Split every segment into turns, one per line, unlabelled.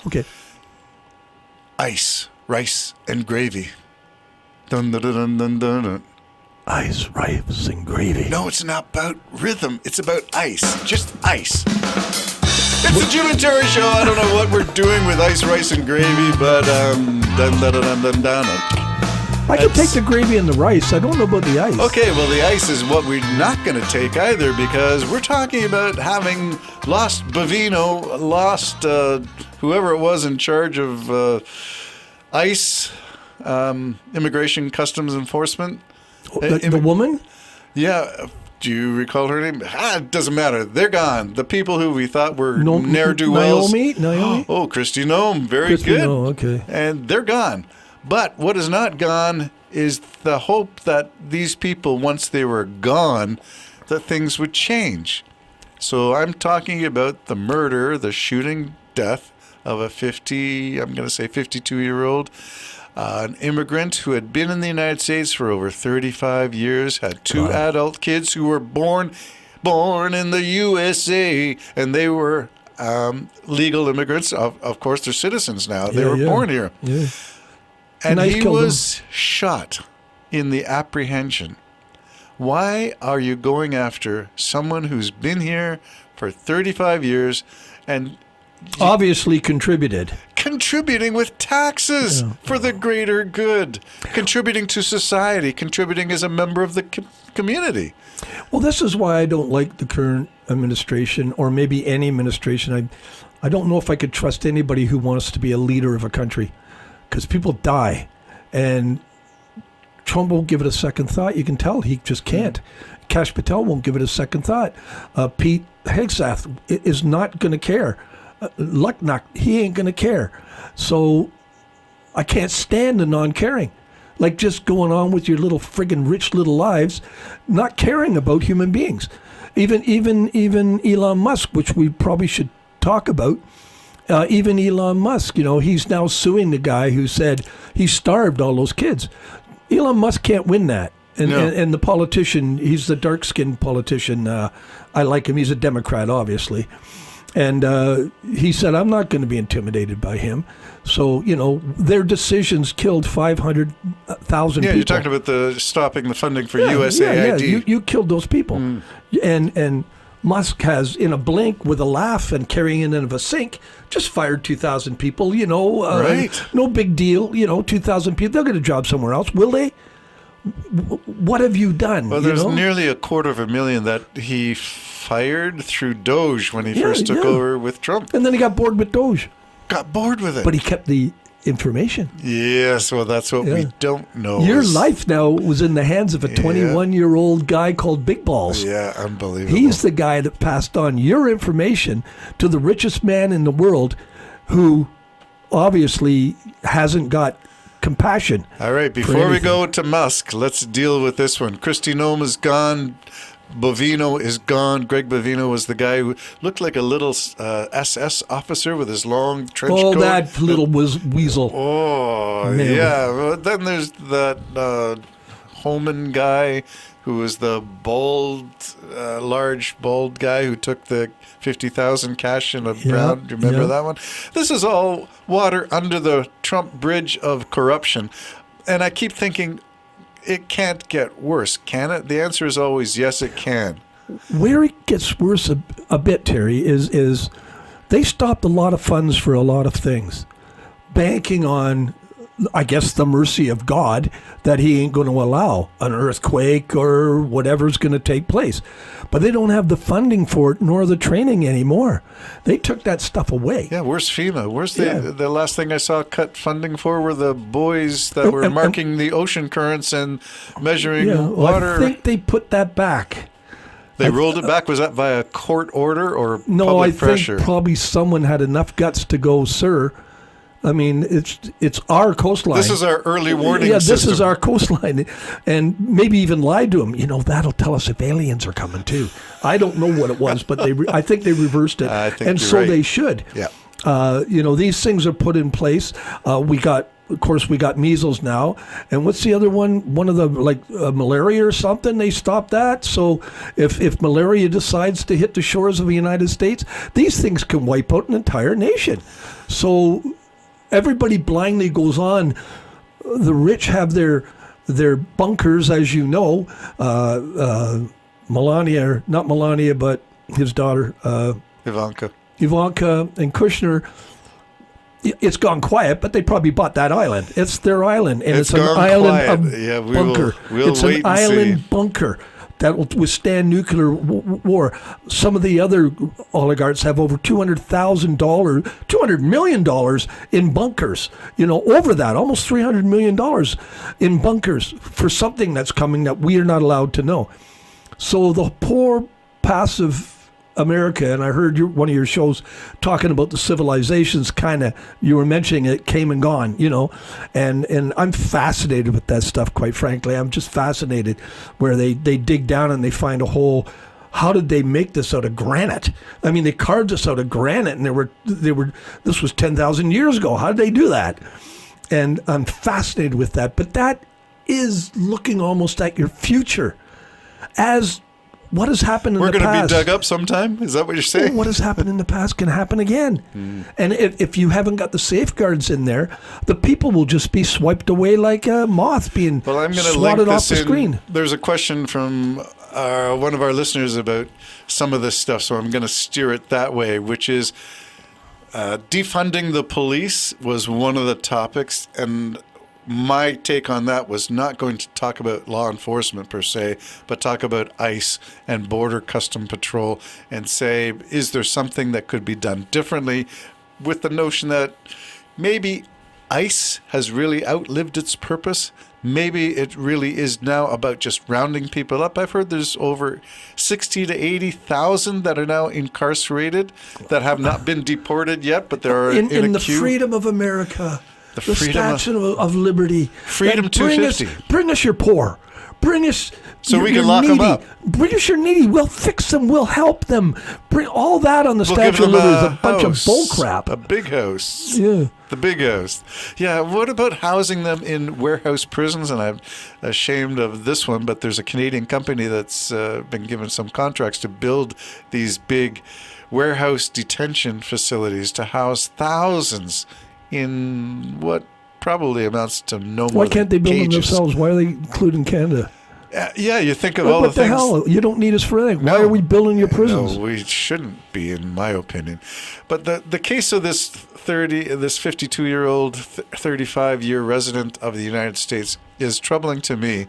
Okay.
Ice, rice, and gravy. Dun, dun, dun, dun, dun, dun.
Ice, rice, and gravy.
No, it's not about rhythm. It's about ice. Just ice. It's the Jim and Terry Show. I don't know what we're doing with ice, rice, and gravy, but dun, dun, dun, dun, dun, dun.
I can take the gravy and the rice. I don't know about the ice.
Okay, well, the ice is what we're not going to take either, because we're talking about having lost Bavino, lost whoever it was in charge of ICE, Immigration Customs Enforcement.
The woman?
Yeah. Do you recall her name? It doesn't matter. They're gone. The people who we thought were ne'er-do-wells.
Naomi?
Oh, Christy Nome. Very
Christy
good.
Nome, okay.
And they're gone. But what is not gone is the hope that these people, once they were gone, that things would change. So I'm talking about the murder, the shooting death of a 52-year-old, an immigrant who had been in the United States for over 35 years, had two adult kids who were born in the USA, and they were legal immigrants. Of course, they're citizens now. They were born here.
Yeah.
And he was shot in the apprehension. Why are you going after someone who's been here for 35 years and
obviously contributed
with taxes for the greater good, contributing to society, contributing as a member of the community?
Well, this is why I don't like the current administration, or maybe any administration. I don't know if I could trust anybody who wants to be a leader of a country, because people die, and Trump won't give it a second thought. You can tell he just can't. Kash Patel won't give it a second thought. Pete Hegseth is not going to care. Lucknock, he ain't going to care. So I can't stand the non-caring. Like just going on with your little friggin' rich little lives, not caring about human beings. Even Elon Musk, which we probably should talk about. Even Elon Musk, he's now suing the guy who said he starved all those kids. Elon Musk can't win that. And the politician, he's the dark-skinned politician. I like him. He's a Democrat, obviously. And he said, I'm not going to be intimidated by him. So, their decisions killed 500,000 people.
Yeah, you're talking about stopping the funding for USAID.
Yeah. You killed those people. And Musk has, in a blink, with a laugh and carrying it in of a sink, just fired 2,000 people,
right.
No big deal, 2,000 people. They'll get a job somewhere else, will they? What have you done?
Well, there's nearly 250,000 that he fired through Doge when he first took over with Trump.
And then he got bored with Doge.
Got bored with it.
But he kept the information.
Yes, well, that's what we don't know.
Your life now was in the hands of a 21-year-old guy called Big Balls.
Yeah, unbelievable.
He's the guy that passed on your information to the richest man in the world, who obviously hasn't got compassion.
All right, before we go to Musk, let's deal with this one. Christy Nome is gone. Bavino is gone. Greg Bavino was the guy who looked like a little SS officer with his long trench coat.
Oh, that little weasel.
Oh,
Man.
yeah. Well, then there's that Holman guy who was the large, bald guy who took the 50,000 cash in a round. Do you remember that one? This is all water under the Trump bridge of corruption. And I keep thinking, it can't get worse, can it? The answer is always yes, it can.
Where it gets worse a bit, Terry, is they stopped a lot of funds for a lot of things, banking on, I guess, the mercy of God that he ain't going to allow an earthquake or whatever's going to take place. But they don't have the funding for it nor the training anymore. They took that stuff away.
Yeah, where's FEMA? Where's the last thing I saw cut funding for were the buoys that were marking the ocean currents and measuring water.
I think they put that back.
They rolled it back? Was that via court order or
no,
public pressure?
No, I think probably someone had enough guts to go, sir. I mean, it's our coastline.
This is our early warning system.
This is our coastline. And maybe even lied to them. That'll tell us if aliens are coming too. I don't know what it was, but I think they reversed it.
I think
and
you're
so
right.
they should.
Yeah.
These things are put in place. We got of course, we got measles now. And what's the other one? One of the, malaria or something, they stopped that. So if malaria decides to hit the shores of the United States, these things can wipe out an entire nation. So everybody blindly goes on. The rich have their bunkers, as you know. Melania, not Melania, but his daughter,
Ivanka
and Kushner. It's gone quiet, but they probably bought that island. It's their island, and it's an island bunker.
We'll
it's
wait
an
and
island
see.
bunker that will withstand nuclear war. Some of the other oligarchs have over $200 million in bunkers. Over that, almost $300 million in bunkers for something that's coming that we are not allowed to know. So the poor, passive America, and I heard one of your shows talking about the civilizations, you were mentioning it came and gone, and I'm fascinated with that stuff, quite frankly. I'm just fascinated where they dig down and they find a whole, how did they make this out of granite? I mean, they carved this out of granite, and this was 10,000 years ago. How did they do that? And I'm fascinated with that, but that is looking almost at your future as what has happened in the past.
We're going to be dug up sometime? Is that what you're saying?
Well, what has happened in the past can happen again. And if you haven't got the safeguards in there, the people will just be swiped away like a moth being
I'm gonna
swatted
link
off
this
the
in.
screen.
There's a question from one of our listeners about some of this stuff, so I'm going to steer it that way, which is defunding the police was one of the topics, and my take on that was not going to talk about law enforcement per se, but talk about ICE and Border Custom Patrol and say, is there something that could be done differently, with the notion that maybe ICE has really outlived its purpose. Maybe it really is now about just rounding people up. I've heard there's over 60 to 80,000 that are now incarcerated that have not been deported yet, but they're in a
the
queue.
freedom of America. The
freedom
Statue of Liberty.
Freedom
Like, bring
250.
Bring us your poor. Bring us
So
your,
we can
your
lock 'em
needy.
up.
Bring us your needy. We'll fix them. We'll help them. Bring all that on the
We'll give
Statue of
them
Liberty is a bunch of
house,
bull crap.
A big house.
Yeah.
The big house. Yeah, what about housing them in warehouse prisons? And I'm ashamed of this one, but there's a Canadian company that's been given some contracts to build these big warehouse detention facilities to house thousands in what probably amounts to no more
Why can't they
than
build them
cages.
themselves? Why are they including Canada?
Yeah, you think of
What
all
the
the things.
hell? You don't need us for anything. Why
No.
are we building your prisons?
No, we shouldn't be, in my opinion. But the case of this 52-year-old, 35-year resident of the United States is troubling to me,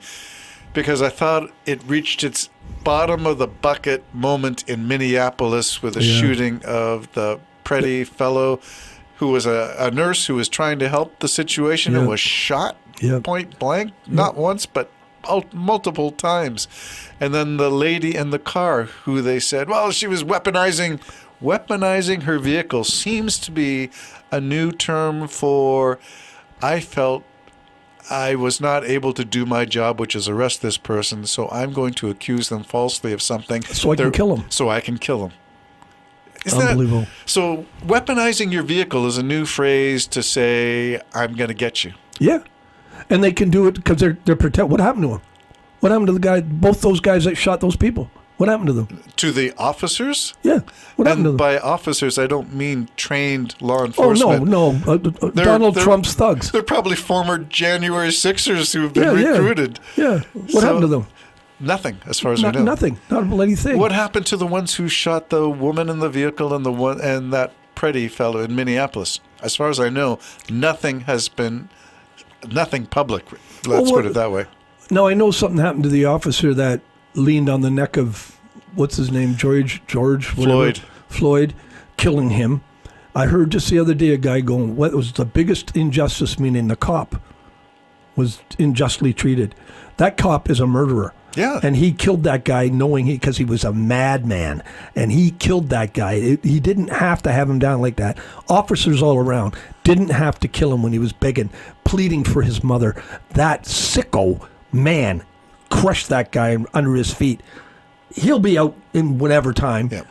because I thought it reached its bottom of the bucket moment in Minneapolis with the shooting of the Preddy fellow who was a nurse who was trying to help the situation and was shot point blank, not once, but multiple times. And then the lady in the car who they said, well, she was weaponizing her vehicle, seems to be a new term for, I felt I was not able to do my job, which is arrest this person, so I'm going to accuse them falsely of something.
So I can kill them.
So I can kill them.
Unbelievable.
So weaponizing your vehicle is a new phrase to say, I'm going to get you.
Yeah. And they can do it because they're protect. What happened to them? What happened to the guy? Both those guys that shot those people. What happened to them?
To the officers?
Yeah. What happened to them?
And by officers, I don't mean trained law
Oh
enforcement.
no! Donald
they're-
Trump's thugs.
They're probably former January 6ers who have been recruited.
Yeah. What happened to them?
Nothing, as far as I know.
Nothing. Not a bloody thing.
What happened to the ones who shot the woman in the vehicle and that Preddy fellow in Minneapolis? As far as I know, nothing public. Let's put it that way.
Now I know something happened to the officer that leaned on the neck of what's his name, George, whatever, Floyd, killing him. I heard just the other day a guy going, "What was the biggest injustice?" Meaning the cop was unjustly treated. That cop is a murderer.
Yeah.
And he killed that guy knowing because he was a madman. And he killed that guy. He didn't have to have him down like that. Officers all around didn't have to kill him when he was begging, pleading for his mother. That sicko man crushed that guy under his feet. He'll be out in whatever time.
Yeah.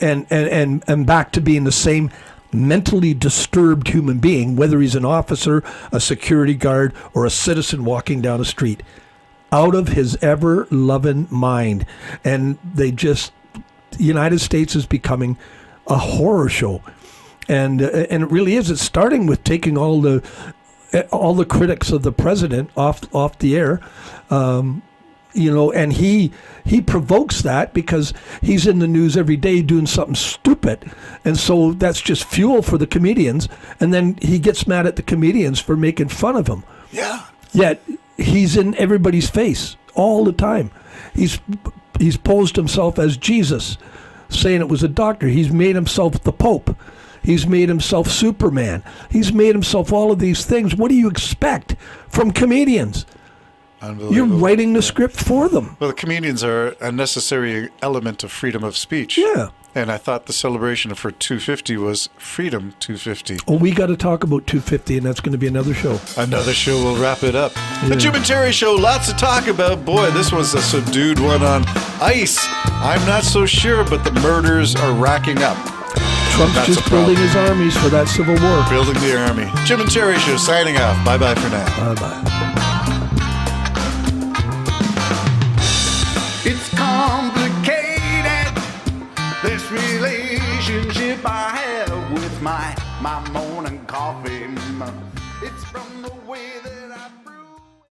And back to being the same mentally disturbed human being, whether he's an officer, a security guard, or a citizen walking down a street, out of his ever-loving mind. And the United States is becoming a horror show. And it really is. It's starting with taking all the critics of the president off the air. And he provokes that because he's in the news every day doing something stupid. And so that's just fuel for the comedians. And then he gets mad at the comedians for making fun of him.
Yeah.
Yet he's in everybody's face all the time. He's posed himself as Jesus, saying it was a doctor. He's made himself the Pope. He's made himself Superman. He's made himself all of these things. What do you expect from comedians? You're writing the script for them.
Well, the comedians are a necessary element of freedom of speech.
Yeah.
And I thought the celebration for 250 was Freedom 250.
Well, we got to talk about 250, and that's going to be another show.
Another show will wrap it up.
Yeah.
The Jim and Terry Show, lots to talk about. Boy, this was a subdued one on ice. I'm not so sure, but the murders are racking up.
Trump's
That's
just building his armies for that civil war.
Building the army. Jim and Terry Show signing off. Bye-bye for now.
Bye-bye.
It's complicated, this relationship I have with my morning coffee. It's from the way that I breathe.